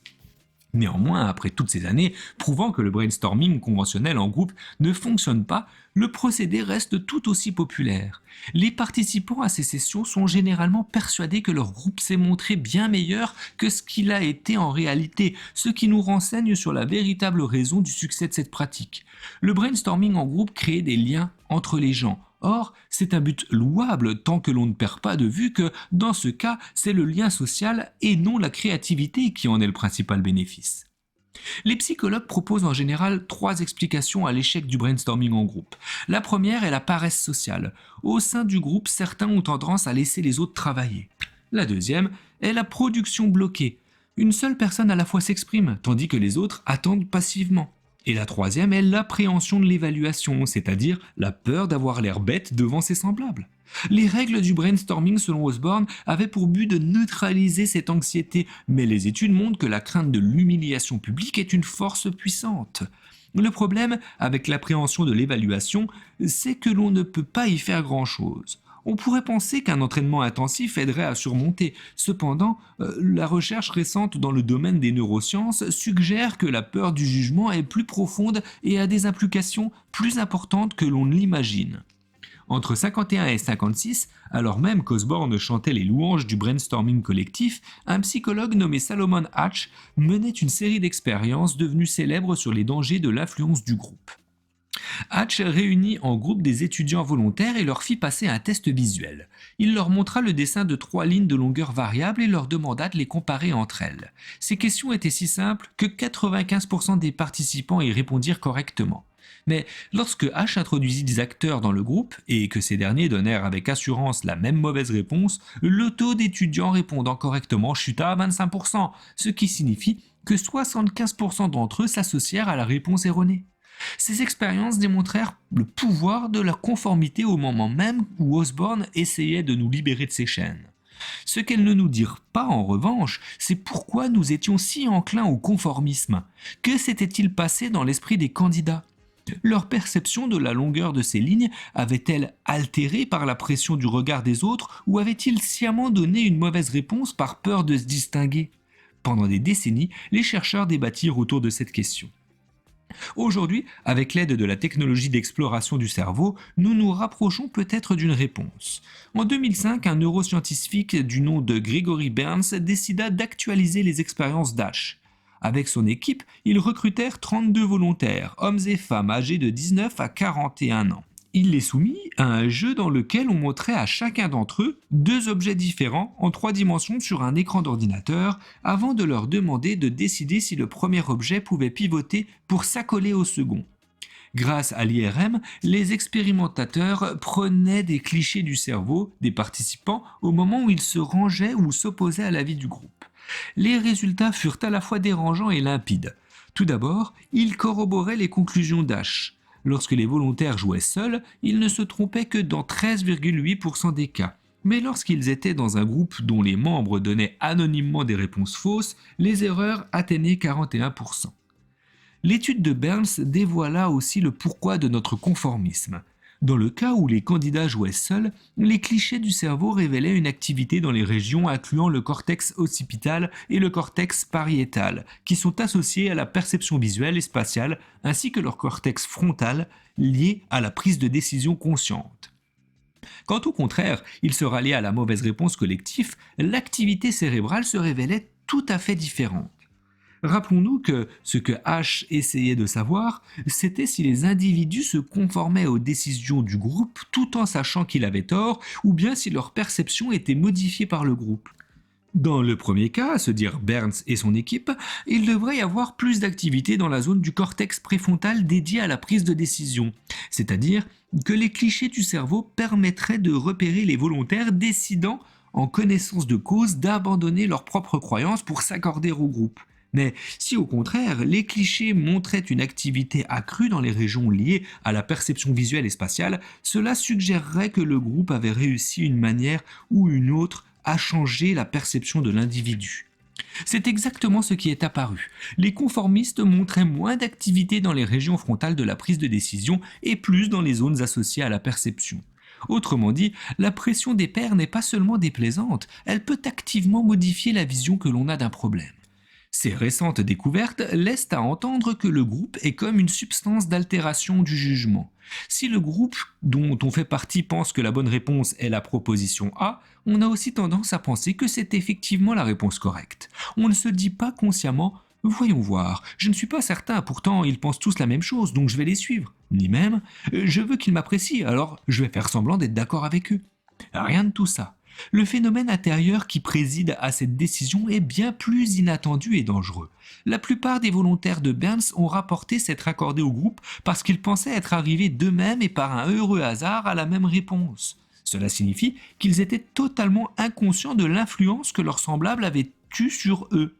Néanmoins, après toutes ces années, prouvant que le brainstorming conventionnel en groupe ne fonctionne pas, le procédé reste tout aussi populaire. Les participants à ces sessions sont généralement persuadés que leur groupe s'est montré bien meilleur que ce qu'il a été en réalité, ce qui nous renseigne sur la véritable raison du succès de cette pratique. Le brainstorming en groupe crée des liens entre les gens. Or, c'est un but louable tant que l'on ne perd pas de vue que, dans ce cas, c'est le lien social et non la créativité qui en est le principal bénéfice. Les psychologues proposent en général 3 explications à l'échec du brainstorming en groupe. La première est la paresse sociale. Au sein du groupe, certains ont tendance à laisser les autres travailler. La deuxième est la production bloquée. Une seule personne à la fois s'exprime, tandis que les autres attendent passivement. Et la troisième est l'appréhension de l'évaluation, c'est-à-dire la peur d'avoir l'air bête devant ses semblables. Les règles du brainstorming selon Osborne avaient pour but de neutraliser cette anxiété, mais les études montrent que la crainte de l'humiliation publique est une force puissante. Le problème avec l'appréhension de l'évaluation, c'est que l'on ne peut pas y faire grand-chose. On pourrait penser qu'un entraînement intensif aiderait à surmonter. Cependant, la recherche récente dans le domaine des neurosciences suggère que la peur du jugement est plus profonde et a des implications plus importantes que l'on ne l'imagine. Entre 51 et 56, alors même qu'Osborne chantait les louanges du brainstorming collectif, un psychologue nommé Salomon Asch menait une série d'expériences devenues célèbres sur les dangers de l'influence du groupe. Hatch réunit en groupe des étudiants volontaires et leur fit passer un test visuel. Il leur montra le dessin de 3 lignes de longueur variable et leur demanda de les comparer entre elles. Ces questions étaient si simples que 95% des participants y répondirent correctement. Mais lorsque H introduisit des acteurs dans le groupe et que ces derniers donnèrent avec assurance la même mauvaise réponse, le taux d'étudiants répondant correctement chuta à 25%, ce qui signifie que 75% d'entre eux s'associèrent à la réponse erronée. Ces expériences démontrèrent le pouvoir de la conformité au moment même où Osborne essayait de nous libérer de ses chaînes. Ce qu'elles ne nous dirent pas en revanche, c'est pourquoi nous étions si enclins au conformisme. Que s'était-il passé dans l'esprit des candidats ? Leur perception de la longueur de ces lignes avait-elle altéré par la pression du regard des autres ou avaient-ils sciemment donné une mauvaise réponse par peur de se distinguer ? Pendant des décennies, les chercheurs débattirent autour de cette question. Aujourd'hui, avec l'aide de la technologie d'exploration du cerveau, nous nous rapprochons peut-être d'une réponse. En 2005, un neuroscientifique du nom de Gregory Berns décida d'actualiser les expériences d'Ash. Avec son équipe, ils recrutèrent 32 volontaires, hommes et femmes âgés de 19 à 41 ans. Il les soumit à un jeu dans lequel on montrait à chacun d'entre eux 2 objets différents en 3 dimensions sur un écran d'ordinateur avant de leur demander de décider si le premier objet pouvait pivoter pour s'accoler au second. Grâce à l'IRM, les expérimentateurs prenaient des clichés du cerveau des participants au moment où ils se rangeaient ou s'opposaient à la vie du groupe. Les résultats furent à la fois dérangeants et limpides. Tout d'abord, ils corroboraient les conclusions d'Ash. Lorsque les volontaires jouaient seuls, ils ne se trompaient que dans 13,8% des cas. Mais lorsqu'ils étaient dans un groupe dont les membres donnaient anonymement des réponses fausses, les erreurs atteignaient 41%. L'étude de Berns dévoila aussi le pourquoi de notre conformisme. Dans le cas où les candidats jouaient seuls, les clichés du cerveau révélaient une activité dans les régions incluant le cortex occipital et le cortex pariétal, qui sont associés à la perception visuelle et spatiale, ainsi que leur cortex frontal, lié à la prise de décision consciente. Quand au contraire, il se ralliait à la mauvaise réponse collective, l'activité cérébrale se révélait tout à fait différente. Rappelons-nous que ce que H essayait de savoir, c'était si les individus se conformaient aux décisions du groupe tout en sachant qu'il avait tort, ou bien si leur perception était modifiée par le groupe. Dans le premier cas, à se dire Berns et son équipe, il devrait y avoir plus d'activité dans la zone du cortex préfrontal dédiée à la prise de décision, c'est-à-dire que les clichés du cerveau permettraient de repérer les volontaires décidant, en connaissance de cause, d'abandonner leurs propres croyances pour s'accorder au groupe. Mais si au contraire, les clichés montraient une activité accrue dans les régions liées à la perception visuelle et spatiale, cela suggérerait que le groupe avait réussi une manière ou une autre à changer la perception de l'individu. C'est exactement ce qui est apparu. Les conformistes montraient moins d'activité dans les régions frontales de la prise de décision et plus dans les zones associées à la perception. Autrement dit, la pression des pairs n'est pas seulement déplaisante, elle peut activement modifier la vision que l'on a d'un problème. Ces récentes découvertes laissent à entendre que le groupe est comme une substance d'altération du jugement. Si le groupe dont on fait partie pense que la bonne réponse est la proposition A, on a aussi tendance à penser que c'est effectivement la réponse correcte. On ne se dit pas consciemment « Voyons voir, je ne suis pas certain, pourtant ils pensent tous la même chose, donc je vais les suivre. » Ni même « Je veux qu'ils m'apprécient, alors je vais faire semblant d'être d'accord avec eux. » Rien de tout ça. Le phénomène intérieur qui préside à cette décision est bien plus inattendu et dangereux. La plupart des volontaires de Burns ont rapporté s'être accordés au groupe parce qu'ils pensaient être arrivés d'eux-mêmes et par un heureux hasard à la même réponse. Cela signifie qu'ils étaient totalement inconscients de l'influence que leurs semblables avaient eue sur eux.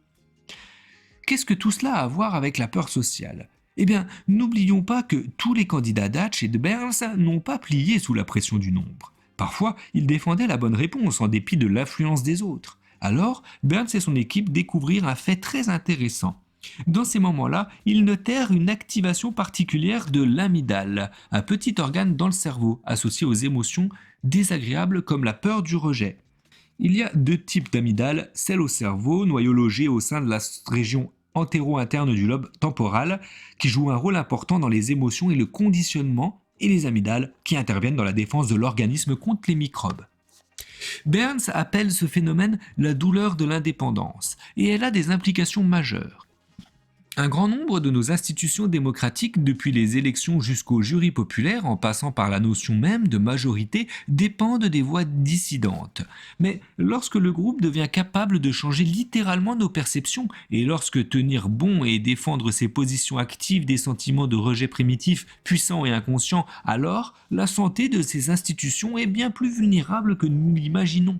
Qu'est-ce que tout cela a à voir avec la peur sociale ? Eh bien, n'oublions pas que tous les candidats d'Hatch et de Burns n'ont pas plié sous la pression du nombre. Parfois, ils défendaient la bonne réponse en dépit de l'influence des autres. Alors, Burns et son équipe découvrirent un fait très intéressant. Dans ces moments-là, ils notèrent une activation particulière de l'amygdale, un petit organe dans le cerveau associé aux émotions désagréables comme la peur du rejet. Il y a deux types d'amygdale, celle au cerveau, noyau logé au sein de la région antéro-interne du lobe temporal, qui joue un rôle important dans les émotions et le conditionnement, et les amygdales qui interviennent dans la défense de l'organisme contre les microbes. Burns appelle ce phénomène la douleur de l'indépendance, et elle a des implications majeures. Un grand nombre de nos institutions démocratiques, depuis les élections jusqu'au jury populaire, en passant par la notion même de majorité, dépendent des voix dissidentes. Mais lorsque le groupe devient capable de changer littéralement nos perceptions, et lorsque tenir bon et défendre ses positions actives des sentiments de rejet primitifs, puissants et inconscients, alors la santé de ces institutions est bien plus vulnérable que nous l'imaginons.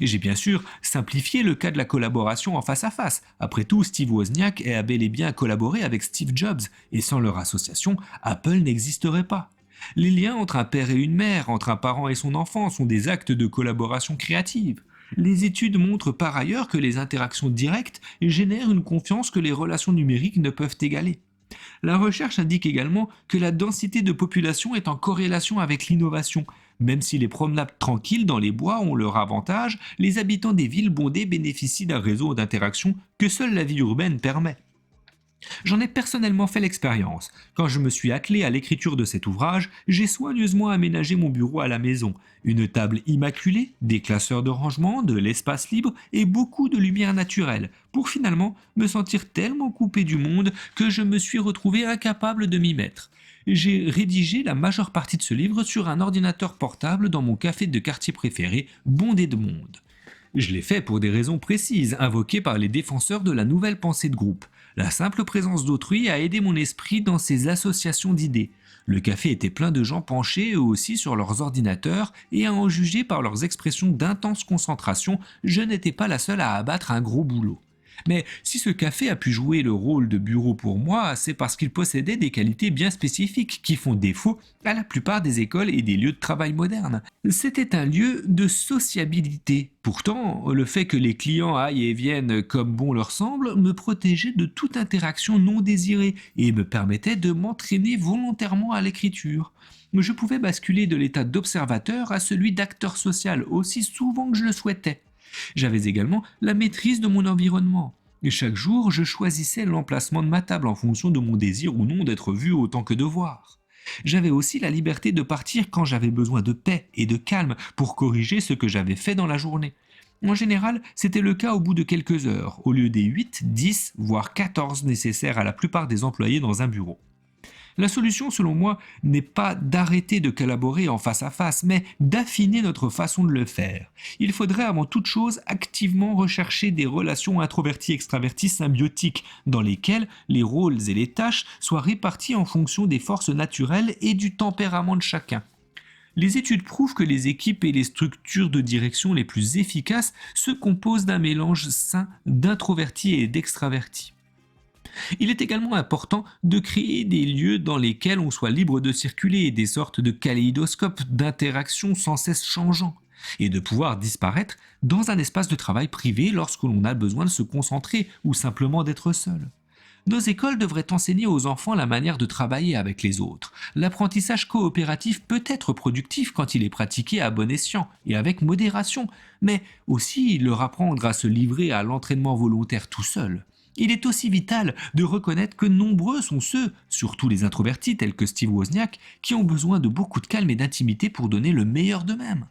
Et j'ai bien sûr simplifié le cas de la collaboration en face à face. Après tout, Steve Wozniak a bel et bien collaboré avec Steve Jobs, et sans leur association, Apple n'existerait pas. Les liens entre un père et une mère, entre un parent et son enfant sont des actes de collaboration créative. Les études montrent par ailleurs que les interactions directes génèrent une confiance que les relations numériques ne peuvent égaler. La recherche indique également que la densité de population est en corrélation avec l'innovation. Même si les promenades tranquilles dans les bois ont leur avantage, les habitants des villes bondées bénéficient d'un réseau d'interaction que seule la vie urbaine permet. J'en ai personnellement fait l'expérience. Quand je me suis attelé à l'écriture de cet ouvrage, j'ai soigneusement aménagé mon bureau à la maison. Une table immaculée, des classeurs de rangement, de l'espace libre et beaucoup de lumière naturelle, pour finalement me sentir tellement coupé du monde que je me suis retrouvé incapable de m'y mettre. J'ai rédigé la majeure partie de ce livre sur un ordinateur portable dans mon café de quartier préféré, bondé de monde. Je l'ai fait pour des raisons précises, invoquées par les défenseurs de la nouvelle pensée de groupe. La simple présence d'autrui a aidé mon esprit dans ces associations d'idées. Le café était plein de gens penchés eux aussi sur leurs ordinateurs, et à en juger par leurs expressions d'intense concentration, je n'étais pas la seule à abattre un gros boulot. Mais si ce café a pu jouer le rôle de bureau pour moi, c'est parce qu'il possédait des qualités bien spécifiques qui font défaut à la plupart des écoles et des lieux de travail modernes. C'était un lieu de sociabilité. Pourtant, le fait que les clients aillent et viennent comme bon leur semble me protégeait de toute interaction non désirée et me permettait de m'entraîner volontairement à l'écriture. Je pouvais basculer de l'état d'observateur à celui d'acteur social aussi souvent que je le souhaitais. J'avais également la maîtrise de mon environnement. Et chaque jour, je choisissais l'emplacement de ma table en fonction de mon désir ou non d'être vu autant que de voir. J'avais aussi la liberté de partir quand j'avais besoin de paix et de calme pour corriger ce que j'avais fait dans la journée. En général, c'était le cas au bout de quelques heures, au lieu des 8, 10, voire 14 nécessaires à la plupart des employés dans un bureau. La solution, selon moi, n'est pas d'arrêter de collaborer en face à face, mais d'affiner notre façon de le faire. Il faudrait avant toute chose activement rechercher des relations introverties-extraverties symbiotiques, dans lesquelles les rôles et les tâches soient répartis en fonction des forces naturelles et du tempérament de chacun. Les études prouvent que les équipes et les structures de direction les plus efficaces se composent d'un mélange sain d'introvertis et d'extravertis. Il est également important de créer des lieux dans lesquels on soit libre de circuler, des sortes de kaléidoscopes d'interactions sans cesse changeants, et de pouvoir disparaître dans un espace de travail privé lorsque l'on a besoin de se concentrer ou simplement d'être seul. Nos écoles devraient enseigner aux enfants la manière de travailler avec les autres. L'apprentissage coopératif peut être productif quand il est pratiqué à bon escient et avec modération, mais aussi leur apprendre à se livrer à l'entraînement volontaire tout seul. Il est aussi vital de reconnaître que nombreux sont ceux, surtout les introvertis tels que Steve Wozniak, qui ont besoin de beaucoup de calme et d'intimité pour donner le meilleur d'eux-mêmes.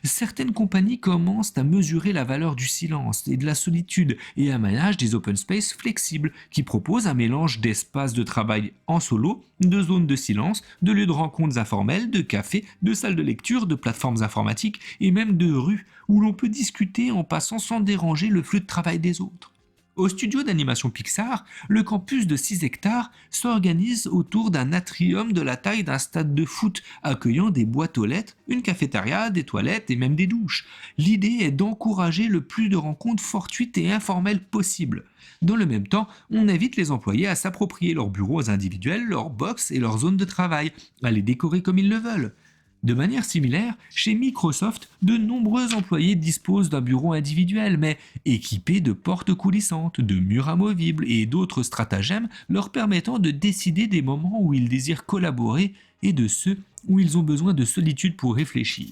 Certaines compagnies commencent à mesurer la valeur du silence et de la solitude et aménagent des open space flexibles qui proposent un mélange d'espaces de travail en solo, de zones de silence, de lieux de rencontres informels, de cafés, de salles de lecture, de plateformes informatiques et même de rues où l'on peut discuter en passant sans déranger le flux de travail des autres. Au studio d'animation Pixar, le campus de 6 hectares s'organise autour d'un atrium de la taille d'un stade de foot, accueillant des boîtes aux lettres, une cafétéria, des toilettes et même des douches. L'idée est d'encourager le plus de rencontres fortuites et informelles possibles. Dans le même temps, on invite les employés à s'approprier leurs bureaux individuels, leurs box et leurs zones de travail, à les décorer comme ils le veulent. De manière similaire, chez Microsoft, de nombreux employés disposent d'un bureau individuel, mais équipé de portes coulissantes, de murs amovibles et d'autres stratagèmes leur permettant de décider des moments où ils désirent collaborer et de ceux où ils ont besoin de solitude pour réfléchir.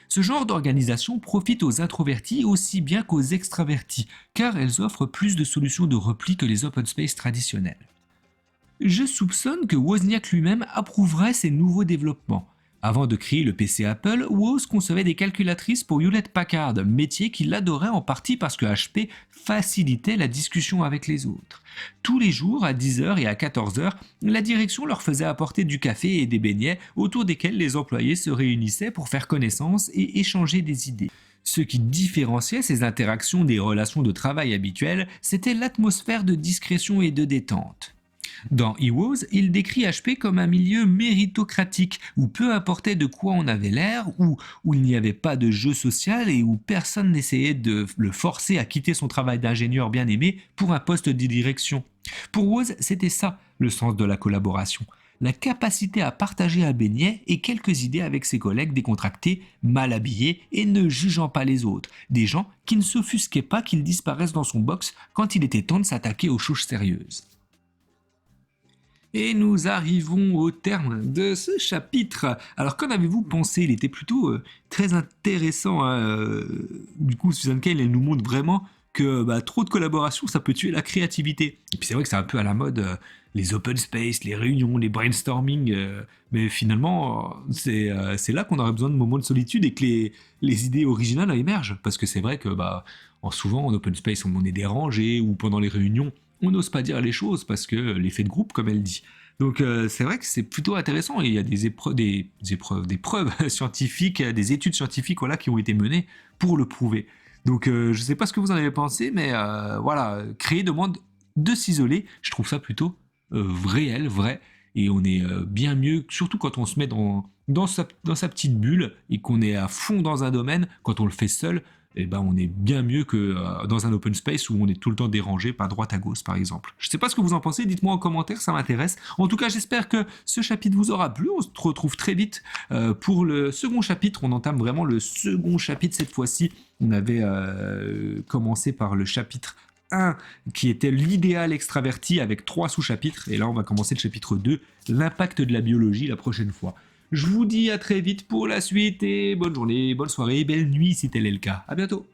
Ce genre d'organisation profite aux introvertis aussi bien qu'aux extravertis, car elles offrent plus de solutions de repli que les open space traditionnels. Je soupçonne que Wozniak lui-même approuverait ces nouveaux développements. Avant de créer le PC Apple, Woz concevait des calculatrices pour Hewlett-Packard, métier qu'il adorait en partie parce que HP facilitait la discussion avec les autres. Tous les jours, à 10h et à 14h, la direction leur faisait apporter du café et des beignets autour desquels les employés se réunissaient pour faire connaissance et échanger des idées. Ce qui différenciait ces interactions des relations de travail habituelles, c'était l'atmosphère de discrétion et de détente. Dans eWoz, il décrit HP comme un milieu méritocratique, où peu importait de quoi on avait l'air, où il n'y avait pas de jeu social et où personne n'essayait de le forcer à quitter son travail d'ingénieur bien aimé pour un poste de direction. Pour Woz, c'était ça, le sens de la collaboration. La capacité à partager un beignet et quelques idées avec ses collègues décontractés, mal habillés et ne jugeant pas les autres. Des gens qui ne s'offusquaient pas qu'ils disparaissent dans son box quand il était temps de s'attaquer aux choses sérieuses. Et nous arrivons au terme de ce chapitre. Alors qu'en avez-vous pensé? Il était plutôt très intéressant. Du coup, Susan Cain, elle nous montre vraiment que trop de collaboration, ça peut tuer la créativité. Et puis c'est vrai que c'est un peu à la mode, les open space, les réunions, les brainstorming. Mais finalement, c'est là qu'on aurait besoin de moments de solitude et que les idées originales émergent. Parce que c'est vrai que souvent en open space, on est dérangé ou pendant les réunions, on n'ose pas dire les choses parce que l'effet de groupe, comme elle dit. Donc c'est vrai que c'est plutôt intéressant et il y a des preuves scientifiques, des études scientifiques qui ont été menées pour le prouver. Donc je ne sais pas ce que vous en avez pensé, mais créer demande de s'isoler, je trouve ça plutôt réel, vrai, et on est bien mieux, surtout quand on se met dans sa petite bulle et qu'on est à fond dans un domaine, quand on le fait seul, on est bien mieux que dans un open space où on est tout le temps dérangé par droite à gauche par exemple. Je ne sais pas ce que vous en pensez, dites-moi en commentaire, ça m'intéresse. En tout cas, j'espère que ce chapitre vous aura plu. On se retrouve très vite pour le second chapitre. On entame vraiment le second chapitre cette fois-ci. On avait commencé par le chapitre 1 qui était l'idéal extraverti avec 3 sous-chapitres. Et là, on va commencer le chapitre 2, l'impact de la biologie la prochaine fois. Je vous dis à très vite pour la suite et bonne journée, bonne soirée, belle nuit si tel est le cas. À bientôt.